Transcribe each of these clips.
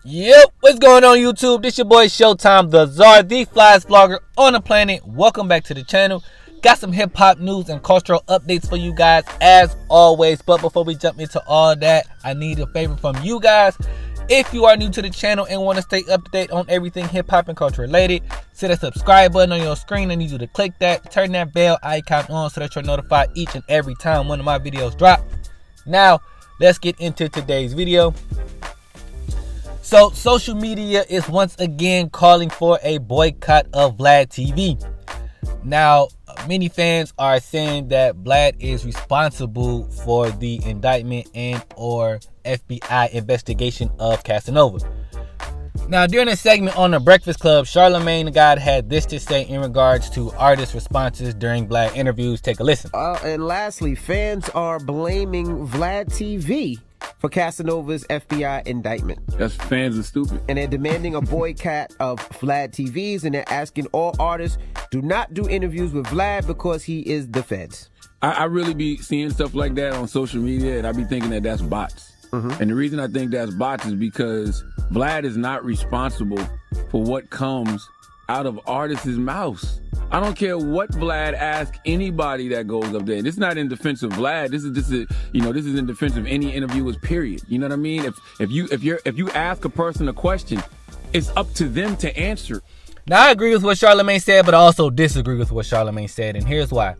Yep, what's going on YouTube? This your boy Showtime, the Czar, the flyest vlogger on the planet. Welcome back to the channel. Got some hip hop news and cultural updates for you guys as always. But before we jump into all that, I need a favor from you guys. If you are new to the channel and want to stay up to date on everything hip hop and culture related, see the subscribe button on your screen. I need you to click that, turn that bell icon on so that you're notified each and every time one of my videos drop. Now, let's get into today's video. So, social media is once again calling for a boycott of Vlad TV. Now, many fans are saying that Vlad is responsible for the indictment and or FBI investigation of Casanova. Now, during a segment on The Breakfast Club, Charlamagne the God had this to say in regards to artist responses during Vlad interviews. Take a listen. And lastly, fans are blaming Vlad TV for Casanova's FBI indictment. That's fans are stupid. And they're demanding a boycott of Vlad TVs, and they're asking all artists do not do interviews with Vlad because he is the feds. I really be seeing stuff like that on social media, and I be thinking that that's bots. And the reason I think that's bots is because Vlad is not responsible for what comes out of artists' mouths. I don't care what Vlad asks anybody that goes up there. This is not in defense of Vlad. This is in defense of any interviewers. Period. You know what I mean? If you ask a person a question, it's up to them to answer. Now, I agree with what Charlamagne said, but I also disagree with what Charlamagne said, and here's why.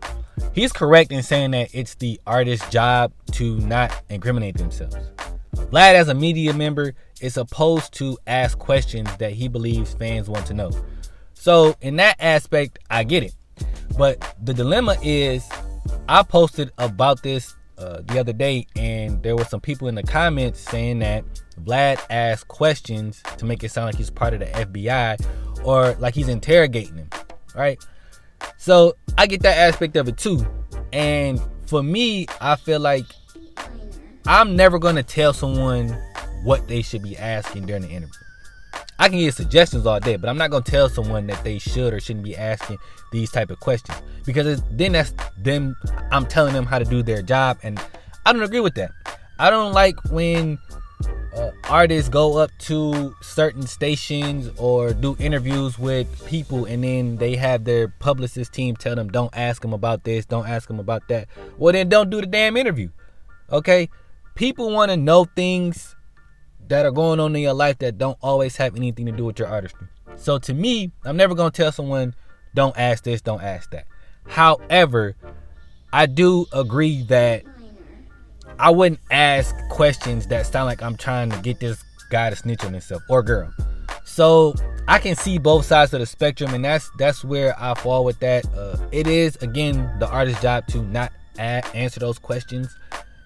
He's correct in saying that it's the artist's job to not incriminate themselves. Vlad, as a media member, is supposed to ask questions that he believes fans want to know. So, in that aspect, I get it. But the dilemma is, I posted about this the other day, and there were some people in the comments saying that Vlad asked questions to make it sound like he's part of the FBI or like he's interrogating them, right? So I get that aspect of it too. And for me, I feel like I'm never going to tell someone what they should be asking during the interview. I can give suggestions all day, but I'm not going to tell someone that they should or shouldn't be asking these type of questions, because then that's them. I'm telling them how to do their job, and I don't agree with that. I don't like when artists go up to certain stations or do interviews with people and then they have their publicist team tell them, don't ask them about this, don't ask them about that. Well, then don't do the damn interview. Okay? People want to know things that are going on in your life that don't always have anything to do with your artistry. So to me, I'm never going to tell someone, don't ask this, don't ask that. However, I do agree that I wouldn't ask questions that sound like I'm trying to get this guy to snitch on himself or girl. So I can see both sides of the spectrum, and that's where I fall with that. It is, again, the artist's job to not answer those questions.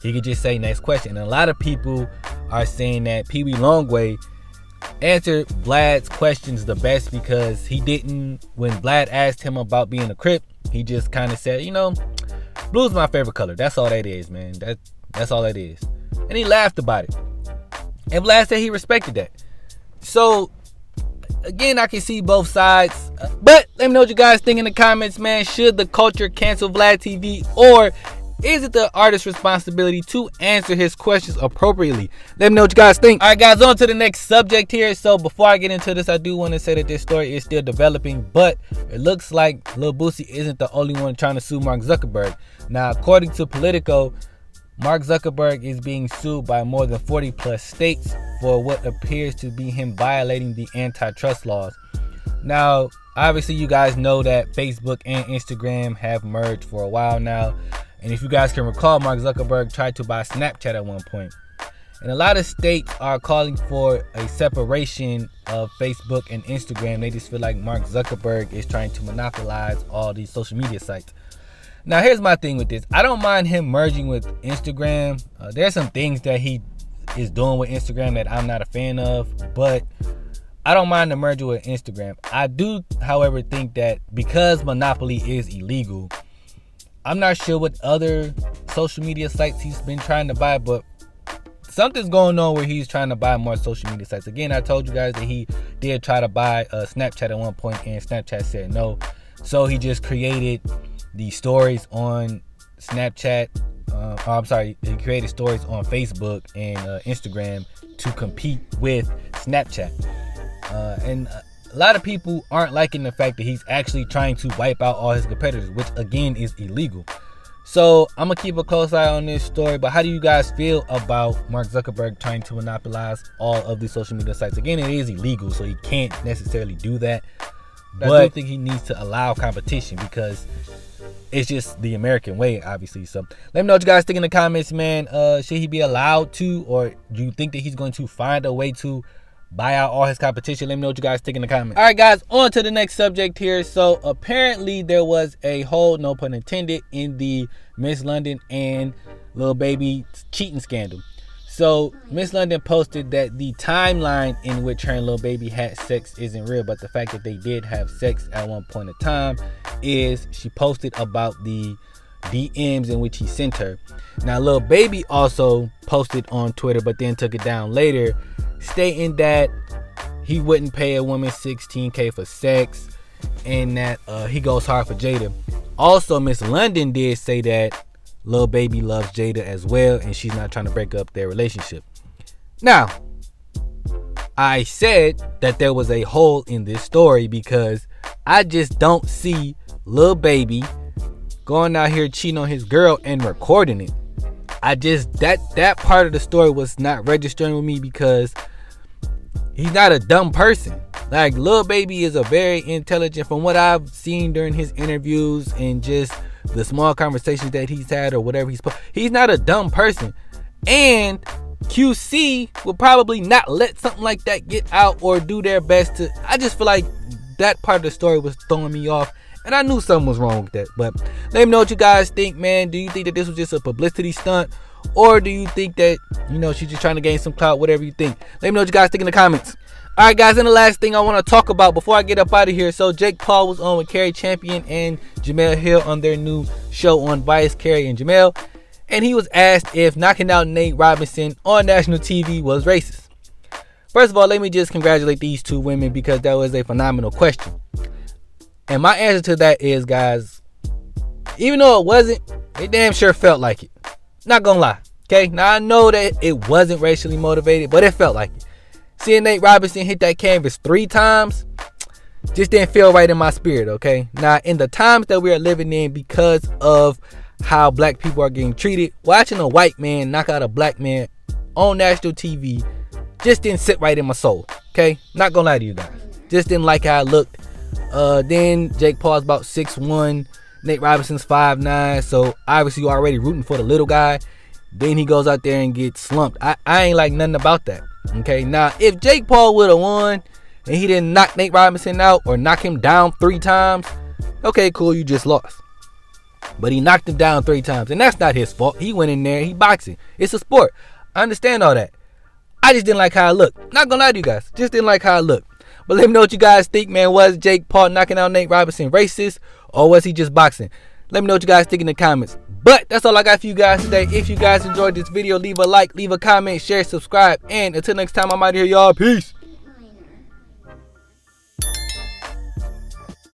He could just say next question. And a lot of people are saying that Pee Wee Longway answered Vlad's questions the best because he didn't, when Vlad asked him about being a Crip, he just kind of said, blue's my favorite color. That's all that is, man. That's all it is. And he laughed about it. And Vlad said he respected that. So, again, I can see both sides. But let me know what you guys think in the comments, man. Should the culture cancel Vlad TV, or is it the artist's responsibility to answer his questions appropriately? Let me know what you guys think. All right, guys, on to the next subject here. So before I get into this, I do want to say that this story is still developing, but it looks like Lil Boosie isn't the only one trying to sue Mark Zuckerberg. Now, according to Politico, Mark Zuckerberg is being sued by more than 40 plus states for what appears to be him violating the antitrust laws. Now, obviously, you guys know that Facebook and Instagram have merged for a while now. And if you guys can recall, Mark Zuckerberg tried to buy Snapchat at one point. And a lot of states are calling for a separation of Facebook and Instagram. They just feel like Mark Zuckerberg is trying to monopolize all these social media sites. Now, here's my thing with this. I don't mind him merging with Instagram. There's some things that he is doing with Instagram that I'm not a fan of, but I don't mind the merger with Instagram. I do, however, think that because monopoly is illegal, I'm not sure what other social media sites he's been trying to buy, but something's going on where he's trying to buy more social media sites. Again, I told you guys that he did try to buy Snapchat at one point, and Snapchat said no. So he just created the stories on Snapchat He created stories on Facebook and Instagram to compete with Snapchat. And a lot of people aren't liking the fact that he's actually trying to wipe out all his competitors, which again is illegal. So I'm gonna keep a close eye on this story. But how do you guys feel about Mark Zuckerberg trying to monopolize all of the social media sites? Again, it is illegal, so he can't necessarily do that. But I do think he needs to allow competition because it's just the American way, obviously. So let me know what you guys think in the comments, man. Should he be allowed to, or do you think that he's going to find a way to buy out all his competition? Let me know what you guys think in the comments. All right, guys, on to the next subject here. So apparently there was a hole, no pun intended, in the Miss London and Lil Baby cheating scandal. So Miss London posted that the timeline in which her and Lil Baby had sex isn't real, but the fact that they did have sex at one point in time is. She posted about the DMs in which he sent her. Now Lil Baby also posted on Twitter, but then took it down later, stating that he wouldn't pay a woman $16,000 for sex, and that he goes hard for Jada. Also, Miss London did say that Lil Baby loves Jada as well, and she's not trying to break up their relationship. Now, I said that there was a hole in this story because I just don't see Lil Baby going out here cheating on his girl and recording it. I just, that part of the story was not registering with me because he's not a dumb person. Like, Lil Baby is a very intelligent, from what I've seen during his interviews and just the small conversations that he's had or whatever he's not a dumb person. And QC will probably not let something like that get out or do their best to. I just feel like that part of the story was throwing me off, and I knew something was wrong with that. But let me know what you guys think, man. Do you think that this was just a publicity stunt, or do you think that, you know, she's just trying to gain some clout? Whatever you think, let me know what you guys think in the comments. All right, guys, and the last thing I want to talk about before I get up out of here. So Jake Paul was on with Carrie Champion and Jemele Hill on their new show on Vice, Carrie and Jemele, and he was asked if knocking out Nate Robinson on national TV was racist. First of all, let me just congratulate these two women because that was a phenomenal question. And my answer to that is, guys, even though it wasn't, it damn sure felt like it. Not gonna lie, okay? Now, I know that it wasn't racially motivated, but it felt like it. Seeing Nate Robinson hit that canvas 3 times just didn't feel right in my spirit, okay? Now, in the times that we are living in, because of how black people are getting treated, watching a white man knock out a black man on national TV just didn't sit right in my soul, okay? Not gonna lie to you guys. Just didn't like how it looked. Then Jake Paul's about 6'1", Nate Robinson's 5'9", so obviously you're already rooting for the little guy. Then he goes out there and gets slumped. I ain't like nothing about that. Okay, now if Jake Paul would have won and he didn't knock Nate Robinson out or knock him down 3 times, okay, cool, you just lost. But he knocked him down 3 times, and that's not his fault. He went in there, he boxing. It's a sport. I understand all that. I just didn't like how it looked. Not gonna lie to you guys, just didn't like how it looked. But let me know what you guys think, man. Was Jake Paul knocking out Nate Robinson racist, or was he just boxing? Let me know what you guys think in the comments. But that's all I got for you guys today. If you guys enjoyed this video, leave a like, leave a comment, share, subscribe. And until next time, I'm out of here, y'all. Peace.